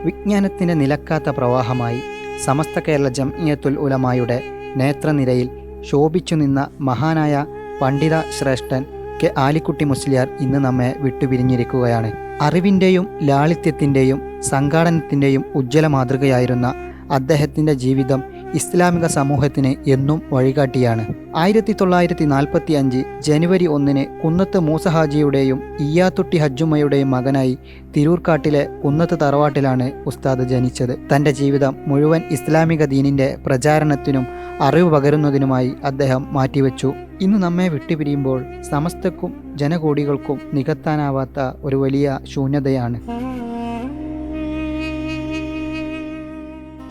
വിജ്ഞാനത്തിൻ്റെ നിലക്കാത്ത പ്രവാഹമായി സമസ്ത കേരള ജംഇയ്യത്തുൽ ഉലമായുടെ നേത്രനിരയിൽ ശോഭിച്ചു നിന്ന മഹാനായ പണ്ഡിത ശ്രേഷ്ഠൻ കെ ആലിക്കുട്ടി മുസ്ലിയാർ ഇന്ന് നമ്മെ വിട്ടുപിരിഞ്ഞിരിക്കുകയാണ്. അറിവിൻ്റെയും ലാളിത്യത്തിൻ്റെയും സംഘാടനത്തിൻ്റെയും ഉജ്ജ്വല മാതൃകയായിരുന്ന അദ്ദേഹത്തിൻ്റെ ജീവിതം ഇസ്ലാമിക സമൂഹത്തിന് എന്നും വഴികാട്ടിയാണ്. 1945 ജനുവരി 1 കുന്നത്ത് മൂസ ഹാജിയുടെയും ഇയ്യാത്തുട്ടി ഹജ്ജുമ്മയുടെയും മകനായി തിരൂർക്കാട്ടിലെ കുന്നത്ത് തറവാട്ടിലാണ് ഉസ്താദ് ജനിച്ചത്. തൻ്റെ ജീവിതം മുഴുവൻ ഇസ്ലാമിക ദീനിൻ്റെ പ്രചാരണത്തിനും അറിവ് പകരുന്നതിനുമായി അദ്ദേഹം മാറ്റിവെച്ചു. ഇന്ന് നമ്മെ വിട്ടുപിരിയുമ്പോൾ സമസ്തക്കും ജനകോടികൾക്കും നികത്താനാവാത്ത ഒരു വലിയ ശൂന്യതയാണ്.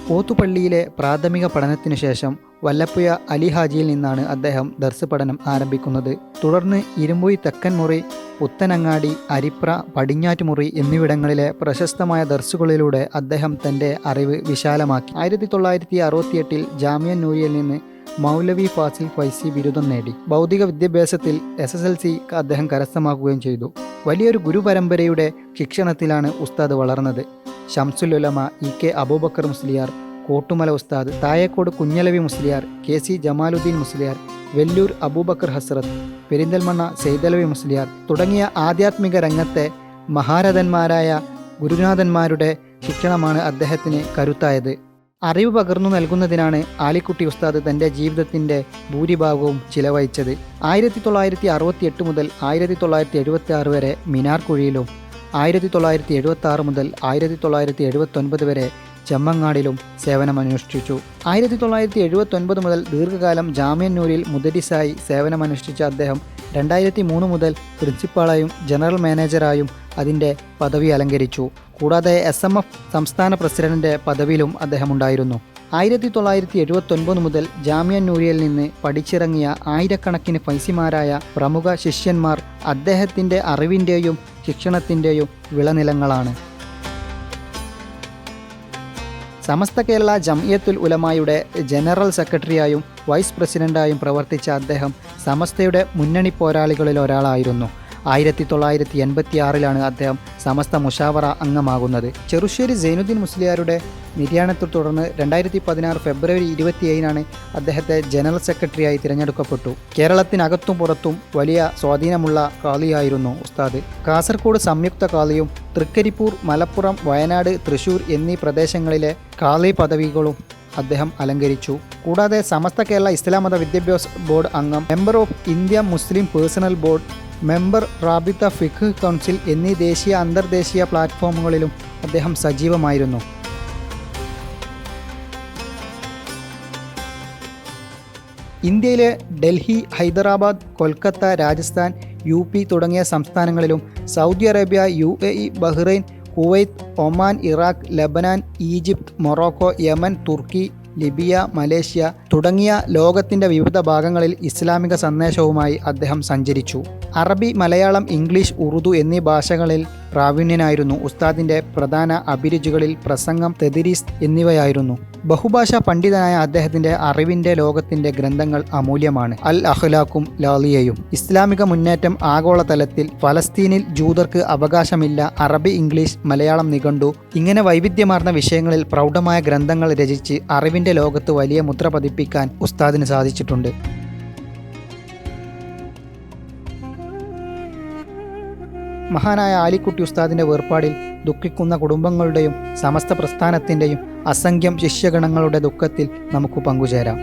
പോത്തുപള്ളിയിലെ പ്രാഥമിക പഠനത്തിനു ശേഷം വല്ലപ്പുഴ അലി ഹാജിയിൽ നിന്നാണ് അദ്ദേഹം ദർസ് പഠനം ആരംഭിക്കുന്നത്. തുടർന്ന് ഇരുമ്പുഴി തെക്കൻ മുറി, പുത്തനങ്ങാടി, അരിപ്ര, പടിഞ്ഞാറ്റുമുറി എന്നിവിടങ്ങളിലെ പ്രശസ്തമായ ദർസുകളിലൂടെ അദ്ദേഹം തൻ്റെ അറിവ് വിശാലമാക്കി. 1968 ജാമിയ നൂരിയയിൽ നിന്ന് മൗലവി ഫാസിൽ ഫൈസി ബിരുദം നേടി. ഭൗതിക വിദ്യാഭ്യാസത്തിൽ SSLC അദ്ദേഹം കരസ്ഥമാക്കുകയും ചെയ്തു. വലിയൊരു ഗുരുപരമ്പരയുടെ ശിക്ഷണത്തിലാണ് ഉസ്താദ് വളർന്നത്. ഷംസുൽ ഉലമ EK അബൂബക്കർ മുസ്ലിയാർ, കോട്ടുമല ഉസ്താദ്, തായക്കോട് കുഞ്ഞലവി മുസ്ലിയാർ, KC ജമാലുദ്ദീൻ മുസ്ലിയാർ, വെല്ലൂർ അബൂബക്കർ ഹസ്രത്ത്, പെരിന്തൽമണ്ണ സെയ്തലവി മുസ്ലിയാർ തുടങ്ങിയ ആധ്യാത്മിക രംഗത്തെ മഹാരഥന്മാരായ ഗുരുനാഥന്മാരുടെ ശിക്ഷണമാണ് അദ്ദേഹത്തിന് കരുത്തായത്. അറിവ് പകർന്നു നൽകുന്നതിനാണ് ആലിക്കുട്ടി ഉസ്താദ് തൻ്റെ ജീവിതത്തിൻ്റെ ഭൂരിഭാഗവും ചിലവഴിച്ചത്. 1968 മുതൽ 1976 വരെ മിനാർക്കുഴിയിലും 1976 മുതൽ 1979 വരെ ചെമ്മങ്ങാടിലും സേവനമനുഷ്ഠിച്ചു. 1979 മുതൽ ദീർഘകാലം ജാമിയന്നൂരിൽ മുദരിസായി സേവനമനുഷ്ഠിച്ച അദ്ദേഹം 2003 മുതൽ പ്രിൻസിപ്പാളായും ജനറൽ മാനേജറായും അതിൻ്റെ പദവി അലങ്കരിച്ചു. കൂടാതെ SMF സംസ്ഥാന പ്രസിഡന്റിൻ്റെ പദവിയിലും അദ്ദേഹം ഉണ്ടായിരുന്നു. 1979 മുതൽ ജാമിയന്നൂരിയിൽ നിന്ന് പഠിച്ചിറങ്ങിയ ആയിരക്കണക്കിന് ഫൈസിമാരായ പ്രമുഖ ശിഷ്യന്മാർ അദ്ദേഹത്തിൻ്റെ അറിവിൻ്റെയും ശിക്ഷണത്തിൻ്റെയും വിളനിലങ്ങളാണ്. സമസ്ത കേരള ജംഇയ്യത്തുൽ ഉലമായുടെ ജനറൽ സെക്രട്ടറിയായും വൈസ് പ്രസിഡന്റായും പ്രവർത്തിച്ച അദ്ദേഹം സമസ്തയുടെ മുന്നണി പോരാളികളിൽ ഒരാളായിരുന്നു. 1986 അദ്ദേഹം സമസ്ത മുഷാവറ അംഗമാകുന്നത്. ചെറുശ്ശേരി സൈനുദ്ദീൻ മുസ്ലിയാരുടെ നിര്യാണത്തെ തുടർന്ന് 2016 ഫെബ്രുവരി 27 അദ്ദേഹത്തെ ജനറൽ സെക്രട്ടറിയായി തിരഞ്ഞെടുക്കപ്പെട്ടു. കേരളത്തിനകത്തും പുറത്തും വലിയ സ്വാധീനമുള്ള ഖാളിയായിരുന്നു ഉസ്താദ്. കാസർഗോഡ് സംയുക്ത ഖാളിയും തൃക്കരിപ്പൂർ, മലപ്പുറം, വയനാട്, തൃശൂർ എന്നീ പ്രദേശങ്ങളിലെ ഖാളി പദവികളും അദ്ദേഹം അലങ്കരിച്ചു. കൂടാതെ സമസ്ത കേരള ഇസ്ലാം മത വിദ്യാഭ്യാസ ബോർഡ് അംഗം, member of India Muslim personal board, member Rabita Fiqh council എന്നീ ദേശീയ അന്തർദേശീയ പ്ലാറ്റ്ഫോമുകളിലും അദ്ദേഹം സജീവമായിരുന്നു. ഇന്ത്യയിലെ ഡൽഹി, ഹൈദരാബാദ്, കൊൽക്കത്ത, രാജസ്ഥാൻ, UP തുടങ്ങിയ സംസ്ഥാനങ്ങളിലും Saudi Arabia, UAE, Bahrain, Kuwait, Oman, Iraq, Lebanon, Egypt, Morocco, Yemen, Turkey, Libya, Malaysia തുടങ്ങിയ ലോകത്തിൻ്റെ വിവിധ ഭാഗങ്ങളിൽ ഇസ്ലാമിക സന്ദേശവുമായി അദ്ദേഹം സഞ്ചരിച്ചു. അറബി, മലയാളം, ഇംഗ്ലീഷ്, ഉറുദു എന്നീ ഭാഷകളിൽ പ്രാവീണ്യനായിരുന്നു. ഉസ്താദിൻ്റെ പ്രധാന അഭിരുചികളിൽ പ്രസംഗം, തദ്രീസ് എന്നിവയായിരുന്നു. ബഹുഭാഷാ പണ്ഡിതനായ അദ്ദേഹത്തിൻ്റെ അറിവിൻ്റെ ലോകത്തിൻ്റെ ഗ്രന്ഥങ്ങൾ അമൂല്യമാണ്. അൽ അഖ്ലാഖും ലാളിയയും, ഇസ്ലാമിക മുന്നേറ്റം ആഗോളതലത്തിൽ, ഫലസ്തീനിൽ ജൂതർക്ക് അവകാശമില്ല, അറബി, ഇംഗ്ലീഷ്, മലയാളം നിഘണ്ടു ഇങ്ങനെ വൈവിധ്യമാർന്ന വിഷയങ്ങളിൽ പ്രൗഢമായ ഗ്രന്ഥങ്ങൾ രചിച്ച് അറിവിൻ്റെ ലോകത്ത് വലിയ മുദ്ര പതിപ്പിക്കാൻ ഉസ്താദിന് സാധിച്ചിട്ടുണ്ട്. മഹാനായ ആലിക്കുട്ടി ഉസ്താദിൻ്റെ വേർപാടിൽ ദുഃഖിക്കുന്ന കുടുംബങ്ങളുടെയും സമസ്ത പ്രസ്ഥാനത്തിൻ്റെയും അസംഖ്യം ശിഷ്യഗണങ്ങളുടെ ദുഃഖത്തിൽ നമുക്ക് പങ്കുചേരാം.